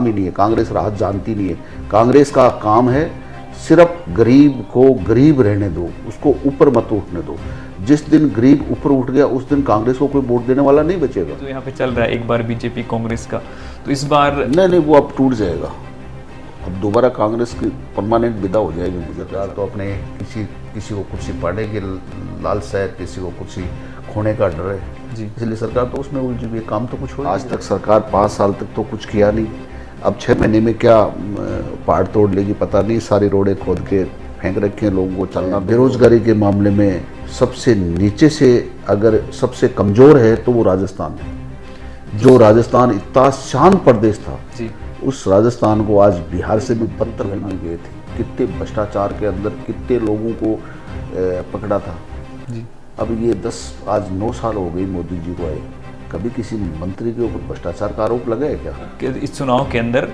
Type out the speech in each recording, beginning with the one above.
ही नहीं है। कांग्रेस राहत जानती नहीं है। कांग्रेस का काम है सिर्फ गरीब को गरीब रहने दो, उसको ऊपर मत उठने दो। जिस दिन गरीब ऊपर उठ गया उस दिन कांग्रेस को कोई वोट देने वाला नहीं बचेगा। जो यहाँ पे चल रहा है एक बार बीजेपी कांग्रेस का, तो इस बार नहीं, वो अब टूट जाएगा। अब दोबारा कांग्रेस की परमानेंट विदा हो जाएगी। मुझे तो अपने किसी को कुर्सी पाने की लालसा है, किसी को कुर्सी खोने का डर है जी। इसलिए सरकार तो उसमें उलझी हुई है। काम तो कुछ हो आज तक सरकार 5 साल तक तो कुछ किया नहीं। अब 6 महीने में क्या पहाड़ तोड़ लेगी पता नहीं। सारी रोडें खोद के फेंक रखे हैं लोगों को चलना। बेरोजगारी के मामले में सबसे नीचे से अगर सबसे कमजोर है तो वो राजस्थान है। जो राजस्थान इतना शांत प्रदेश था जी। उस राजस्थान को आज बिहार से भी बदतर बना गए थे। कितने भ्रष्टाचार के अंदर कितने लोगों को पकड़ा था जी। अब ये 9 साल हो गई मोदी जी को आए, कभी किसी मंत्री के ऊपर भ्रष्टाचार का आरोप लगा है क्या? कि इस चुनाव के अंदर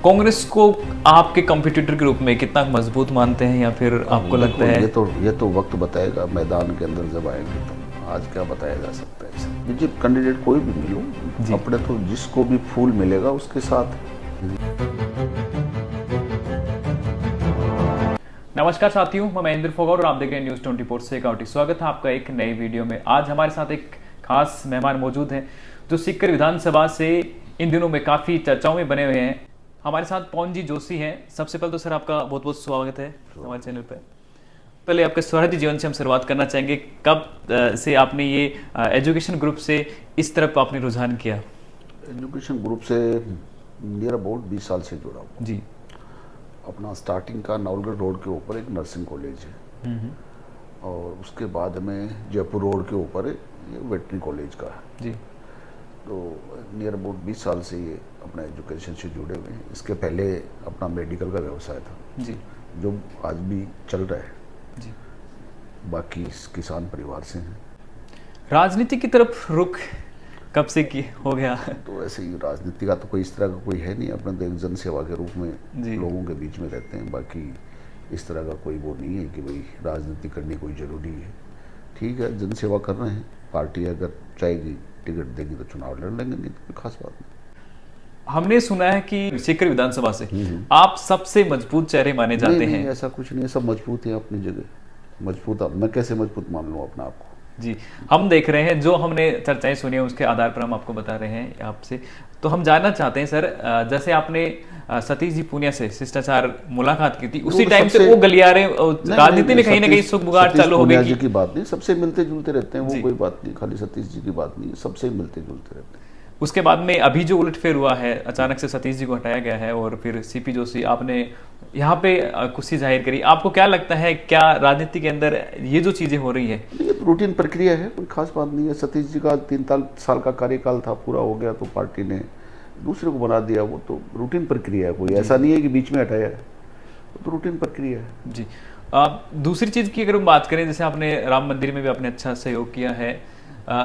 कांग्रेस को आपके कंपटीटर के रूप में कितना मजबूत मानते हैं, या फिर आपको लगता है ये तो वक्त बताएगा। मैदान के अंदर जब आएंगे तो आज क्या बताया जा सकता है। बीजेपी कैंडिडेट कोई भी मिलो, अपने तो जिसको भी फूल मिलेगा उसके साथ। नमस्कार साथियों, मैं महेंद्र फोगाट और आप देख रहे हैं न्यूज़ 24 से काउटी। स्वागत है आपका एक नई वीडियो में। आज हमारे साथ एक खास मेहमान मौजूद हैं जो सीकर विधानसभा से इन दिनों में काफ़ी चर्चाओं में बने हुए हैं। हमारे साथ पवन जी जोशी हैं। सबसे पहले तो सर आपका बहुत बहुत स्वागत है हमारे चैनल पर। पहले आपके शहरी जीवन से हम शुरुआत करना चाहेंगे। कब से आपने ये एजुकेशन ग्रुप से इस तरफ आपने रुझान किया? एजुकेशन ग्रुप से नियर अबाउट 20 साल से जुड़ा हूँ जी। अपना स्टार्टिंग का नवलगढ़ रोड के ऊपर एक नर्सिंग कॉलेज है और उसके बाद में जयपुर रोड के ऊपर ये वेटनरी कॉलेज का है जी। तो नियर अबाउट 20 साल से ये अपना एजुकेशन से जुड़े हुए हैं। इसके पहले अपना मेडिकल का व्यवसाय था जी। जो आज भी चल रहा है जी। बाकी किसान परिवार से हैं। राजनीति की तरफ रुख कब से की हो गया? तो ऐसे ही राजनीति का तो कोई इस तरह का कोई है नहीं। अपने तो एक जन सेवा के रूप में जी। लोगों के बीच में रहते हैं। बाकी इस तरह का कोई वो नहीं है कि भाई राजनीति करनी कोई ज़रूरी है। ठीक है, जन सेवा कर रहे हैं। पार्टी अगर चाहेगी टिकट देगी तो चुनाव लड़ लेंगे, नहीं तो कोई खास बात नहीं। हमने सुना है कि सीकर विधानसभा से आप सबसे मजबूत चेहरे माने जाते हैं। ऐसा कुछ नहीं है, सब मजबूत है अपनी जगह। मजबूत मैं कैसे मजबूत मान लूँ अपना आपको? जी, हम देख रहे हैं, जो हमने चर्चाएं सुनी है उसके आधार पर हम आपको बता रहे हैं आपसे। तो हम जानना चाहते हैं सर, जैसे आपने सतीश जी पूनिया से शिष्टाचार मुलाकात की थी, उसी टाइम से वो गलियारे राजनीति में कहीं ना कहीं सुख बुगाड़ चालू हो गई की बात नहीं, सबसे मिलते जुलते रहते हैं वो, कोई बात नहीं। खाली सतीश जी की बात नहीं, सबसे मिलते जुलते रहते हैं। उसके बाद में अभी जो उलटफेर हुआ है, अचानक से सतीश जी को हटाया गया है और फिर सीपी जोशी आपने यहाँ पे खुशी जाहिर करी। आपको क्या लगता है, क्या राजनीति के अंदर ये जो चीजें हो रही है? ये रूटीन प्रक्रिया है, कोई खास बात नहीं है। सतीश जी का 3 साल का कार्यकाल था, पूरा हो गया तो पार्टी ने दूसरे को बना दिया। वो तो रूटीन प्रक्रिया है, कोई ऐसा नहीं है कि बीच में हटाया है। वो तो रूटीन प्रक्रिया है जी। दूसरी चीज की अगर हम बात करें, जैसे आपने राम मंदिर में भी आपने अच्छा सहयोग किया है,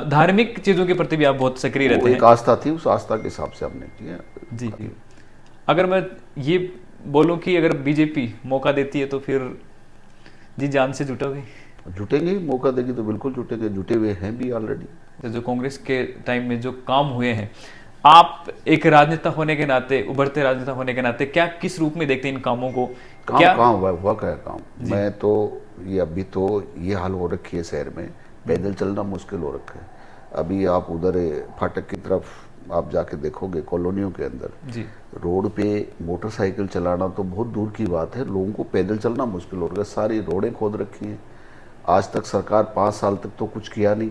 धार्मिक चीजों के प्रति भी आप बहुत सक्रिय रहते हैं। एक आस्था थी, उस आस्था के हिसाब से हमने किया। जी। अगर मैं ये बोलूं कि अगर बीजेपी मौका देती है तो फिर जी जान से जुटोगे? जुटेंगे ही, मौका देगी तो बिल्कुल जुटेंगे। जुटे हुए हैं भी ऑलरेडी। जो कांग्रेस के टाइम में जो काम हुए हैं, आप एक राजनेता होने के नाते, उभरते राजनेता होने के नाते, क्या किस रूप में देखते हैं इन कामों को? काम हुआ क्या काम? मैं तो ये अभी तो ये हाल हो रखी है शहर में, पैदल चलना मुश्किल हो रखा है। अभी आप उधर फाटक की तरफ आप जाके देखोगे, कॉलोनियों के अंदर जी, रोड पे मोटरसाइकिल चलाना तो बहुत दूर की बात है, लोगों को पैदल चलना मुश्किल हो रहा है। सारी रोडें खोद रखी हैं। आज तक सरकार 5 साल तक तो कुछ किया नहीं।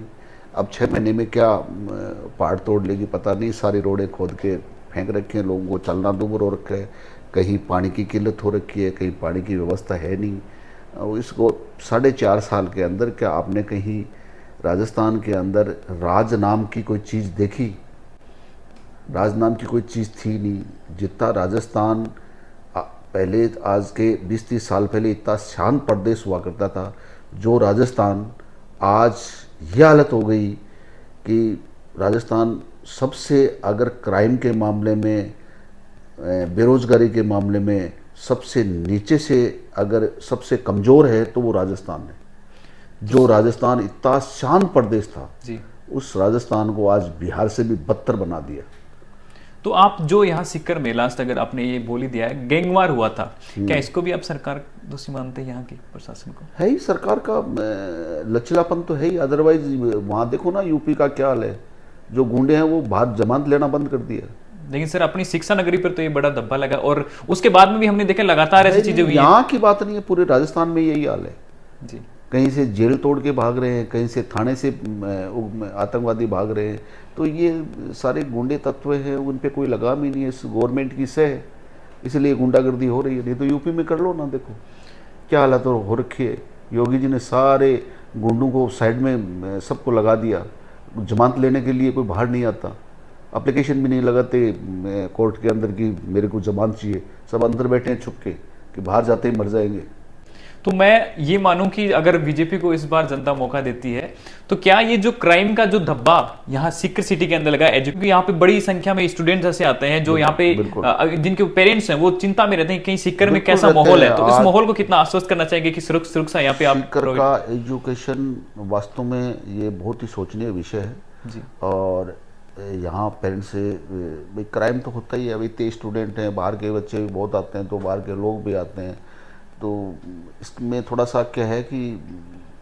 अब 6 महीने में क्या पहाड़ तोड़ लेगी पता नहीं। सारी रोडें खोद के फेंक रखे हैं, लोगों को चलना दूभर हो रखा है। कहीं पानी की किल्लत हो रखी है, कहीं पानी की व्यवस्था है नहीं। इसको 4.5 साल के अंदर क्या आपने कहीं राजस्थान के अंदर राज नाम की कोई चीज़ देखी? राज नाम की कोई चीज़ थी नहीं। जितना राजस्थान पहले, आज के 20-30 साल पहले इतना शांत प्रदेश हुआ करता था, जो राजस्थान आज ये हालत हो गई कि राजस्थान सबसे, अगर क्राइम के मामले में, बेरोजगारी के मामले में सबसे नीचे से, अगर सबसे कमज़ोर है तो वो राजस्थान है। जो राजस्थान इतना शांत प्रदेश था जी, उस राजस्थान को आज बिहार से भी बदतर बना दिया। तो आप जो यहाँ सीकर में लास्ट अगर आपने ये बोल ही दिया है गैंगवार हुआ था, क्या इसको भी आप सरकार दोषी मानते हैं यहाँ की प्रशासन को? है ही सरकार का लचीलापन तो है ही, अदरवाइज वहाँ देखो ना यूपी का क्या हाल है, जो गुंडे हैं वो बाहर जमानत लेना बंद कर दिया। लेकिन सर अपनी शिक्षा नगरी पर तो ये बड़ा धब्बा लगा और उसके बाद में भी हमने देखा लगातार ऐसी चीजें हुई हैं। यहाँ की बात नहीं है, पूरे राजस्थान में यही हाल है। जी, कहीं से जेल तोड़ के भाग रहे हैं, कहीं से थाने से आतंकवादी भाग रहे हैं, तो ये सारे गुंडे तत्व हैं, उन पे कोई लगाम ही नहीं है, इस गवर्नमेंट की सह, इसलिए गुंडागर्दी हो रही है। नहीं तो यूपी में कर लो ना, देखो क्या हालत हो रखी है। योगी जी ने सारे गुंडों को साइड में सबको लगा दिया, जमानत लेने के लिए कोई बाहर नहीं आता, एप्लीकेशन भी नहीं लगाते कोर्ट के अंदर कि मेरे को जमानत चाहिए, सब अंदर बैठे हैं छुप के कि बाहर जाते ही मर जाएंगे। तो मैं ये मानूं कि अगर बीजेपी को इस बार जनता मौका देती है तो क्या ये जो क्राइम का जो धब्बा यहाँ सीकर सिटी के अंदर लगा है, क्योंकि यहाँ पे बड़ी संख्या में स्टूडेंट्स ऐसे आते हैं जो यहाँ पे जिनके पेरेंट्स हैं वो चिंता में रहते हैं कहीं सीकर में कैसा माहौल है, तो इस माहौल को कितना आश्वस्त करना चाहिए कि सुरक्षा यहाँ पे आप सीकर का एजुकेशन वास्तव में ये बहुत ही सोचनीय विषय है जी। और यहाँ पेरेंट्स से भाई क्राइम तो होता ही है, अभी 23 स्टूडेंट हैं, बाहर के बच्चे भी बहुत आते हैं, तो बाहर के लोग भी आते हैं, तो इसमें थोड़ा सा क्या है कि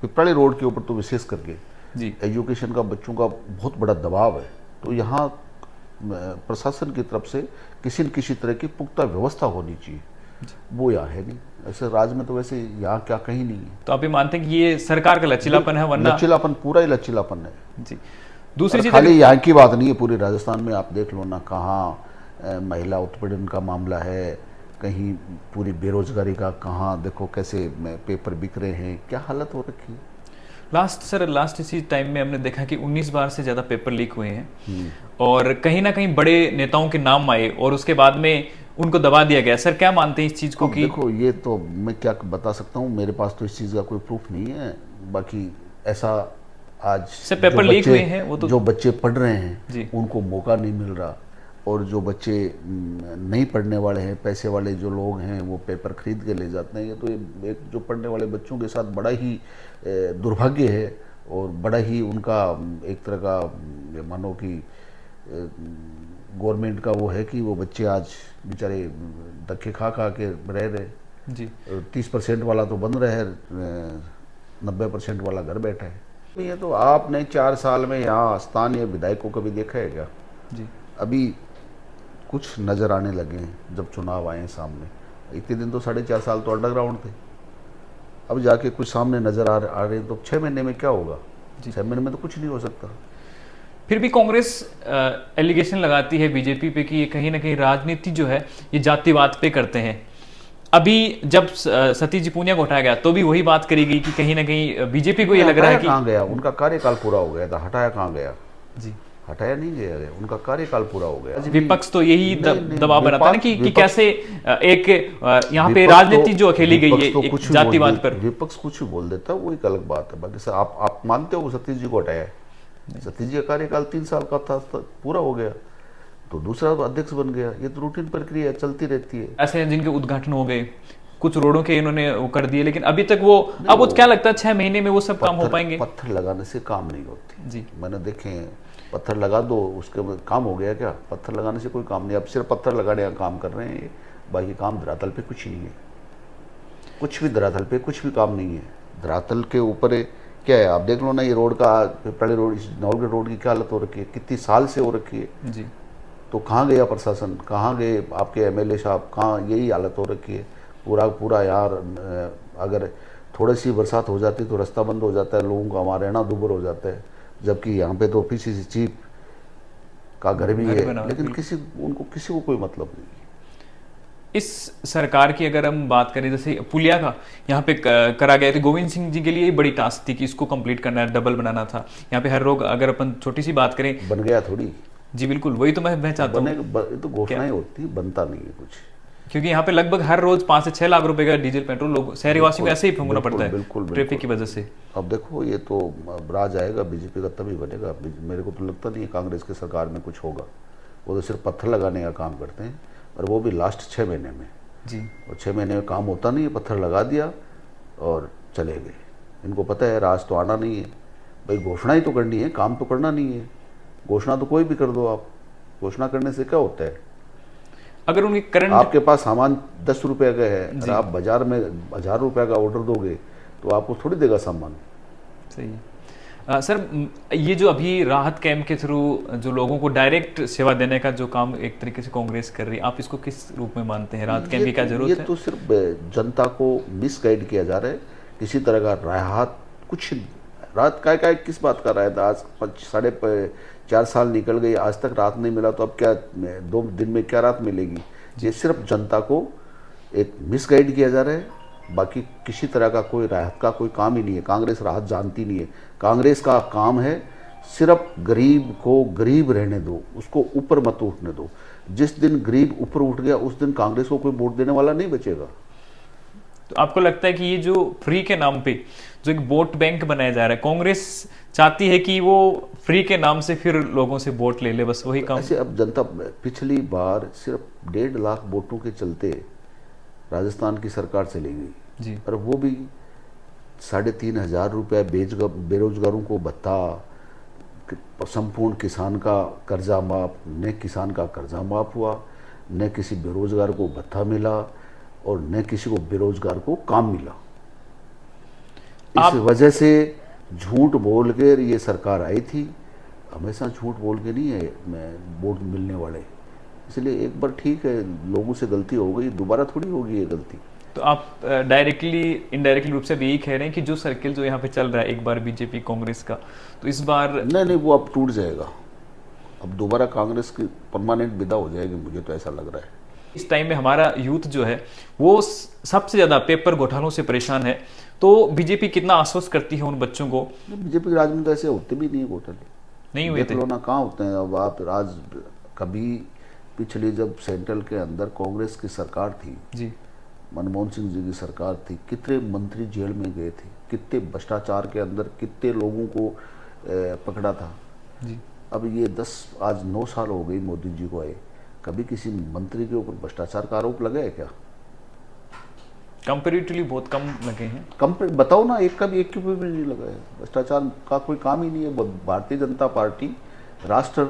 पिपराली रोड के ऊपर तो विशेष करके जी एजुकेशन का बच्चों का बहुत बड़ा दबाव है, तो यहाँ प्रशासन की तरफ से किसी न किसी तरह की पुख्ता व्यवस्था होनी चाहिए, वो यहाँ है नहीं। ऐसे राज्य में तो वैसे यहाँ क्या कहीं नहीं है। तो आप ये मानते हैं कि ये सरकार का लचीलापन है? वरना लचीलापन, पूरा ही लचीलापन है जी। दूसरी चीज खाली यहाँ की बात नहीं है, पूरे राजस्थान में आप देख लो ना, कहाँ महिला उत्पीड़न का मामला है, कहीं पूरी बेरोजगारी का, कहाँ देखो कैसे पेपर बिक रहे हैं, क्या हालत हो रखी है। लास्ट इसी टाइम में हमने देखा कि 19 बार से ज्यादा पेपर लीक हुए हैं और कहीं ना कहीं बड़े नेताओं के नाम आए और उसके बाद में उनको दबा दिया गया। सर क्या मानते हैं इस चीज को? कि देखो ये तो मैं क्या बता सकता हूँ, मेरे पास तो इस चीज़ का कोई प्रूफ नहीं है, बाकी ऐसा आज से पेपर लीक हुए हैं वो तो जो बच्चे पढ़ रहे हैं जी। उनको मौका नहीं मिल रहा, और जो बच्चे नहीं पढ़ने वाले हैं, पैसे वाले जो लोग हैं, वो पेपर खरीद के ले जाते हैं। ये तो एक जो पढ़ने वाले बच्चों के साथ बड़ा ही दुर्भाग्य है और बड़ा ही उनका एक तरह का मानो कि गवर्नमेंट का वो है कि वो बच्चे आज बेचारे धक्के खा खा के रह रहे जी। 30% वाला तो बंद रहे, 90% वाला घर बैठा है। ये तो आपने 4 साल में यहाँ स्थानीय विधायकों को भी देखा है क्या? जी। अभी कुछ नज़र आने लगे हैं जब चुनाव आए सामने, इतने दिन तो 4.5 साल तो अंडरग्राउंड थे, अब जाके कुछ सामने नज़र आ रहे हैं, तो 6 महीने में क्या होगा? 6 महीने में तो कुछ नहीं हो सकता। फिर भी कांग्रेस एलिगेशन लगाती है बीजेपी पे कि ये कहीं ना कहीं राजनीति जो है ये जातिवाद पे करते हैं। अभी जब सतीश जी पूनिया को हटाया गया तो भी वही बात करी गई कि कहीं ना कहीं बीजेपी को ये लग रहा है कि कहाँ गया, उनका कार्यकाल पूरा हो गया था, हटाया कहाँ गया? जी, हटाया नहीं गया, उनका कार्यकाल पूरा हो गया। विपक्ष तो यही दबाव बनाता है कि कैसे एक यहाँ पे राजनीति जो खेली गई है एक जातिवाद पर। विपक्ष कुछ भी बोल देता है, वो एक अलग बात है। बाकी सर आप मानते हो सतीश जी को हटाया है? सतीश जी का कार्यकाल 3 साल का था, पूरा हो गया तो दूसरा अध्यक्ष बन गया। ये तो रूटीन प्रक्रिया चलती रहती है। ऐसे हैं जिनके उद्घाटन हो गए, कुछ रोडों के इन्होंने वो कर दिए, लेकिन अभी तक वो अब वो क्या लगता है 6 महीने में वो सब काम हो पाएंगे? पत्थर लगाने से काम नहीं होती जी। मैंने देखे, पत्थर लगा दो उसके काम हो गया क्या? पत्थर लगाने से कोई काम नहीं। अब सिर्फ पत्थर लगाने का काम कर रहे हैं ये, बाकी काम धरातल पे कुछ नहीं है, कुछ भी धरातल पे कुछ भी काम नहीं है। धरातल के ऊपर क्या है आप देख लो ना, ये रोड का पिपराली रोड, नवलगढ़ रोड की क्या हालत हो रखी है, कितनी साल से हो रखी है जी। तो कहाँ गया प्रशासन, कहाँ गए आपके एमएलए साहब, कहाँ? यही हालत हो रखी है पूरा यार। अगर थोड़ी सी बरसात हो जाती तो रास्ता बंद हो जाता है, लोगों का वहाँ रहना दुभर हो जाता है, जबकि यहाँ पे तो पीछे से चीप का घर भी है, लेकिन उनको किसी को कोई मतलब नहीं है। इस सरकार की अगर हम बात करें, जैसे पुलिया का यहाँ पे करा गया, तो गोविंद सिंह जी के लिए बड़ी टास्क थी कि इसको कंप्लीट करना है, डबल बनाना था। यहाँ पे हर रोग, अगर अपन छोटी सी बात करें, बन गया थोड़ी। जी बिल्कुल, वही तो मैं चाहता हूँ। तो घोषणाएं होती, बनता नहीं है कुछ, क्योंकि यहाँ पे लगभग हर रोज 5 से 6 लाख रुपए का डीजल पेट्रोल लोग शहरवासियों को ऐसे ही फूंकना पड़ता है ट्रैफिक की वजह से। अब देखो ये तो राज आएगा बीजेपी का तभी बनेगा। मेरे को तो लगता नहीं है कांग्रेस की सरकार में कुछ होगा, वो तो सिर्फ पत्थर लगाने का काम करते हैं, और वो भी लास्ट 6 महीने में जी। और 6 महीने में काम होता नहीं है, पत्थर लगा दिया और चले गए। इनको पता है राज तो आना नहीं है, भाई घोषणा ही तो करनी है, काम तो करना नहीं है। घोषणा तो कोई भी कर दो आप, घोषणा करने से क्या होता है? अगर उनकी करंट आपके पास सामान 10 रुपए का है, अगर आप बाजार में 1000 रुपए का ऑर्डर दोगे तो आपको थोड़ी देगा सामान। सही है। सर ये जो अभी राहत कैंप के थ्रू जो लोगों को डायरेक्ट सेवा देने का जो काम एक तरीके से कांग्रेस कर रही है, आप इसको किस रूप में मानते हैं? राहत कैंप की क्या जरूरत ये है? तो सिर्फ जनता को मिसगाइड किया जा रहा है। किसी तरह का राहत कुछ नहीं। राहत का किस बात का राहत? आज 4.5 साल निकल गए, आज तक राहत नहीं मिला, तो अब क्या 2 दिन में क्या राहत मिलेगी? ये सिर्फ जनता को एक मिसगाइड किया जा रहा है। बाकी किसी तरह का कोई राहत का कोई काम ही नहीं है। कांग्रेस राहत जानती नहीं है। कांग्रेस का काम है सिर्फ गरीब को गरीब रहने दो, उसको ऊपर मत उठने दो। जिस दिन गरीब ऊपर उठ गया उस दिन कांग्रेस को कोई वोट देने वाला नहीं बचेगा। तो आपको लगता है कि ये जो फ्री के नाम पे जो एक वोट बैंक बनाया जा रहा है, कांग्रेस चाहती है कि वो फ्री के नाम से फिर लोगों से वोट ले ले, बस वही काम? ऐसे अब जनता पिछली बार सिर्फ 1.5 लाख वोटों के चलते राजस्थान की सरकार चली गई जी। और वो भी 3,500 रुपये बेरोजगारों को भत्ता, संपूर्ण किसान का कर्जा माफ, न किसान का कर्जा माफ हुआ, न किसी बेरोजगार को भत्ता मिला और न किसी को बेरोजगार को काम मिला। इस वजह से झूठ बोल कर ये सरकार आई थी। हमेशा झूठ बोल के नहीं है वोट मिलने वाले। इसलिए एक बार ठीक है, लोगों से गलती हो गई, दोबारा थोड़ी होगी ये गलती। तो आप डायरेक्टली इनडायरेक्टली रूप से भी यही कह रहे हैं कि जो सर्किल जो यहाँ पे चल रहा है एक बार बीजेपी कांग्रेस का, तो इस बार नहीं, वो अब टूट जाएगा। अब दोबारा कांग्रेस की परमानेंट विदा हो जाएगी, मुझे तो ऐसा लग रहा है। इस टाइम में हमारा यूथ जो है वो सबसे ज्यादा पेपर घोटालों से परेशान है, तो बीजेपी कितना आश्वस्त करती है उन बच्चों को? बीजेपी के राज में तो ऐसे होते भी नहीं घोटाले, नहीं हुए थे। ना कहाँ होते हैं। अब आप राज कभी पिछले जब सेंट्रल के अंदर कांग्रेस की सरकार थी जी, मनमोहन सिंह जी की सरकार थी, कितने मंत्री जेल में गए थे, कितने भ्रष्टाचार के अंदर कितने लोगों को पकड़ा था जी। अब ये 9 साल हो गई मोदी जी को आए, कभी किसी मंत्री के ऊपर भ्रष्टाचार का आरोप लगा है क्या? कंपेरेटिवली बहुत कम लगे हैं। बताओ ना, एक के ऊपर भी नहीं लगा है। भ्रष्टाचार का कोई काम ही नहीं है। भारतीय जनता पार्टी राष्ट्र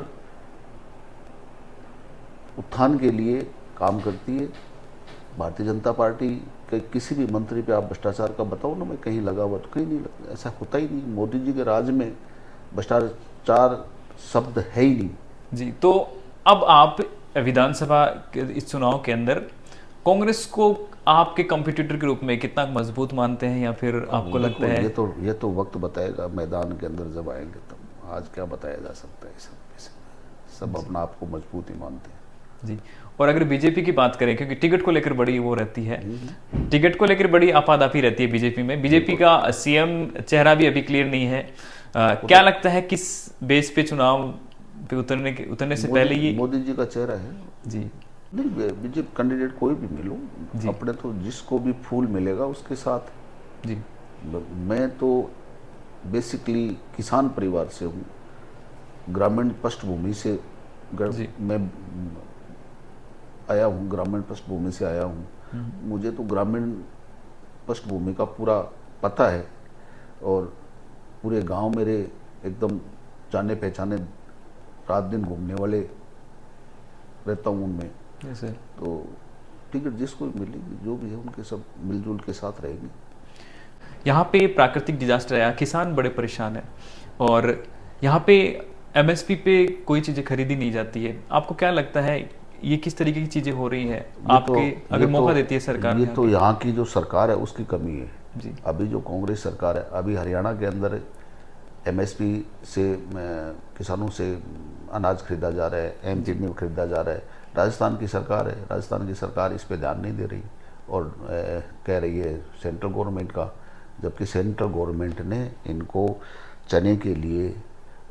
उत्थान के लिए काम करती है। भारतीय जनता पार्टी के किसी भी मंत्री पे आप भ्रष्टाचार का बताओ ना, मैं कहीं लगा हुआ, तो कहीं नहीं लगा। ऐसा होता ही नहीं। मोदी जी के राज में भ्रष्टाचार शब्द है ही नहीं। जी, तो अब आप विधानसभा के इस चुनाव के अंदर कांग्रेस को आपके कंपटीटर के रूप में कितना मजबूत मानते हैं, या फिर आपको लगता है? ये तो वक्त बताएगा, मैदान के अंदर जब आएंगे तब। आज क्या बताया जा सकता है? सब अपना आप को मजबूत ही मानते हैं। जी। और अगर बीजेपी की बात करें, क्योंकि टिकट को लेकर बड़ी वो रहती है, टिकट को लेकर बड़ी आपाधापी रहती है बीजेपी में। बीजेपी का सीएम चेहरा भी अभी क्लियर नहीं है। क्या लगता है किस बेस पे चुनाव पे उतरने से पहले ये मोदी जी का चेहरा है? जी नहीं, बीजेपी कैंडिडेट कोई भी मिलो, अपने तो जिसको भी फूल मिलेगा उसके साथ। जी, मैं तो बेसिकली किसान परिवार से हूँ, ग्रामीण पृष्ठभूमि से मैं आया हूँ, ग्रामीण पृष्ठभूमि से आया हूँ। मुझे तो ग्रामीण पृष्ठभूमि का पूरा पता है और पूरे गांव मेरे एकदम जाने पहचाने, रात दिन घूमने वाले रहता हूँ उनमें। तो टिकट जिसको भी मिलेगी, जो भी है, उनके सब मिलजुल के साथ रहेंगे। यहाँ पे प्राकृतिक डिजास्टर आया, किसान बड़े परेशान हैं और यहाँ पे एमएसपी पे कोई चीज़ें खरीदी नहीं जाती है। आपको क्या लगता है ये किस तरीके की चीज़ें हो रही हैं आपके, अगर मौका देती है सरकार? ये तो यहाँ की जो सरकार है उसकी कमी है जी। अभी जो कांग्रेस सरकार है, अभी हरियाणा के अंदर एमएसपी से किसानों से अनाज खरीदा जा रहा है, एमपी में खरीदा जा रहा है। राजस्थान की सरकार है, राजस्थान की सरकार इस पे ध्यान नहीं दे रही और कह रही है सेंट्रल गवर्नमेंट का, जबकि सेंट्रल गवर्नमेंट ने इनको चने के लिए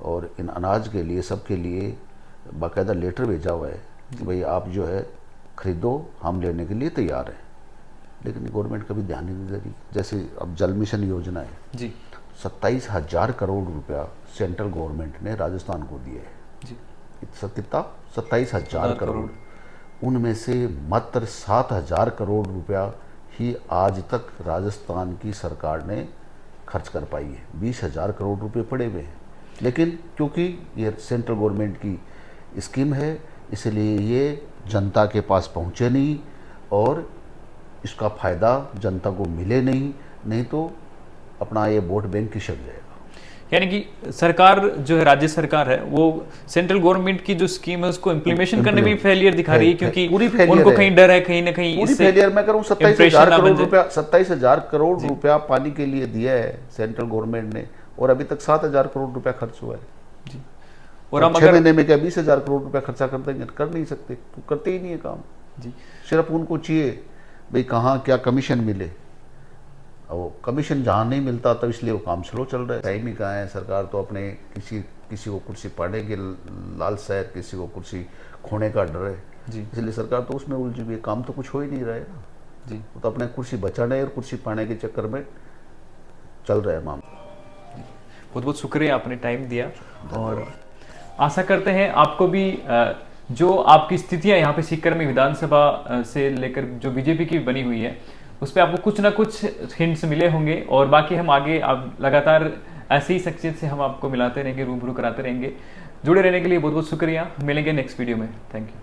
और इन अनाज के लिए, सब के लिए बाकायदा लेटर भेजा हुआ है कि भाई आप जो है खरीदो, हम लेने के लिए तैयार हैं। लेकिन गवर्नमेंट कभी ध्यान नहीं दे रही। जैसे अब जल मिशन योजना है जी, 27,000 करोड़ रुपया सेंट्रल गवर्नमेंट ने राजस्थान को दिए है जी। कितना? 27,000 करोड़। उनमें से मात्र 7,000 करोड़ रुपया ही आज तक राजस्थान की सरकार ने खर्च कर पाई है। 20,000 करोड़ रुपए पड़े हुए हैं। लेकिन क्योंकि ये सेंट्रल गवर्नमेंट की स्कीम है, इसलिए ये जनता के पास पहुँचे नहीं और इसका फ़ायदा जनता को मिले नहीं, नहीं तो अपना ये वोट बैंक खिसक जाएगा। यानी कि सरकार जो है, राज्य सरकार है, वो सेंट्रल गवर्नमेंट की जो स्कीम है उसको इम्प्लीमेशन करने में फेलियर दिखा रही है, क्योंकि पूरी failure उनको है। कहीं डर है कहीं ना कहीं पूरी इससे फेलियर मैं करूँ। 27,000 impression ना करोड़ बन जाए। रुपया 27,000 करोड़ रुपया पानी के लिए दिया है सेंट्रल गवर्नमेंट ने, और अभी तक 7,000 करोड़ रुपया खर्च हुआ है। जी। और हम 6 अगर महीने में क्या 20,000 करोड़ रुपया खर्चा कर देंगे? कर नहीं सकते, तो करते ही नहीं है काम। जी सिर्फ उनको चाहिए भाई कहाँ क्या कमीशन मिले, और वो कमीशन जहाँ नहीं मिलता तब इसलिए वो काम स्लो चल रहा है। टाइम ही कहाँ है। सरकार तो अपने किसी को कुर्सी पाने के लालच है, किसी को कुर्सी खोने का डर है, जी इसलिए सरकार तो उसमें उलझी हुई है। काम तो कुछ हो ही नहीं रहा है ना जी। वो तो अपने कुर्सी बचाने और कुर्सी पाने के चक्कर में चल रहा है मामला। बहुत बहुत शुक्रिया, आपने टाइम दिया, और आशा करते हैं आपको भी जो आपकी स्थितियां यहाँ पे सीकर में विधानसभा से लेकर जो बीजेपी की बनी हुई है उस पर आपको कुछ ना कुछ हिंट्स मिले होंगे, और बाकी हम आगे आप लगातार ऐसी ही शख्सियत से हम आपको मिलाते रहेंगे, रूबरू कराते रहेंगे। जुड़े रहने के लिए बहुत बहुत शुक्रिया। मिलेंगे नेक्स्ट वीडियो में। Thank you.